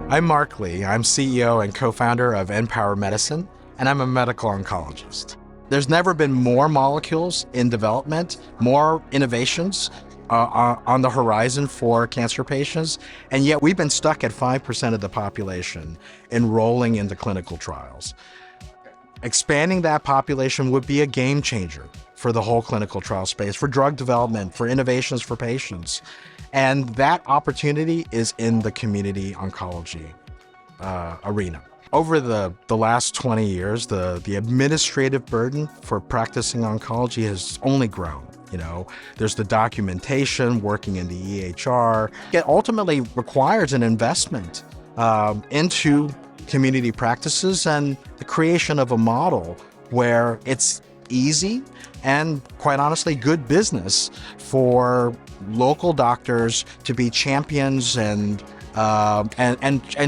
I'm Mark Lee. I'm CEO and co-founder of Empower Medicine, and I'm a medical oncologist. There's never been more molecules in development, more innovations on the horizon for cancer patients, and yet we've been stuck at 5% of the population enrolling into clinical trials. Expanding that population would be a game changer for the whole clinical trial space, for drug development, for innovations for patients. And that opportunity is in the community oncology arena. Over the last 20 years, the administrative burden for practicing oncology has only grown. There's the documentation, working in the EHR. It ultimately requires an investment into community practices and the creation of a model where it's easy and, quite honestly, good business for local doctors to be champions and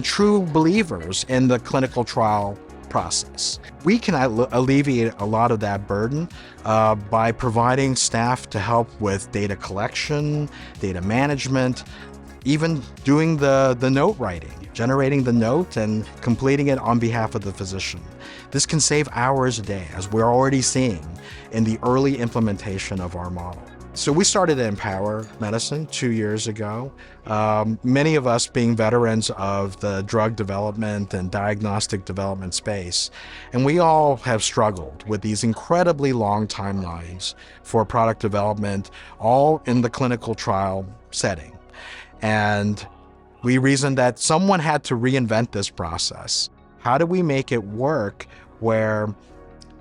true believers in the clinical trial process. We can alleviate a lot of that burden by providing staff to help with data collection, data management, even doing the note writing, generating the note and completing it on behalf of the physician. This can save hours a day, as we're already seeing in the early implementation of our model. So we started Empower Medicine 2 years ago, many of us being veterans of the drug development and diagnostic development space. And we all have struggled with these incredibly long timelines for product development, all in the clinical trial setting. And we reasoned that someone had to reinvent this process. How do we make it work where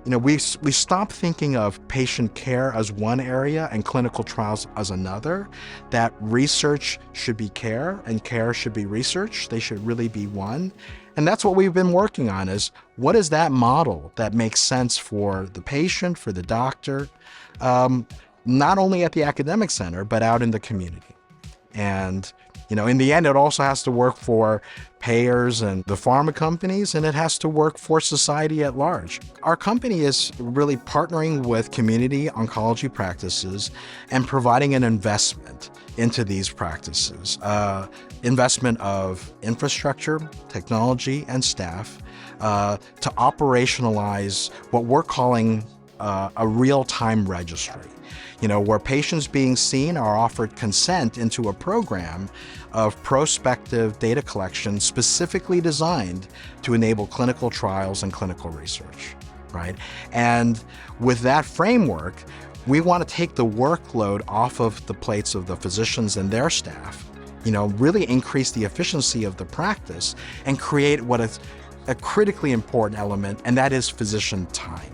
we stop thinking of patient care as one area and clinical trials as another, that research should be care and care should be research. They should really be one. And that's what we've been working on, is what is that model that makes sense for the patient, for the doctor, not only at the academic center, but out in the community. And in the end, it also has to work for payers and the pharma companies, and it has to work for society at large. Our company is really partnering with community oncology practices and providing an investment into these practices. Investment of infrastructure, technology, and staff to operationalize what we're calling a real-time registry. Where patients being seen are offered consent into a program of prospective data collection specifically designed to enable clinical trials and clinical research, right? And with that framework, we want to take the workload off of the plates of the physicians and their staff, really increase the efficiency of the practice and create what is a critically important element, and that is physician time.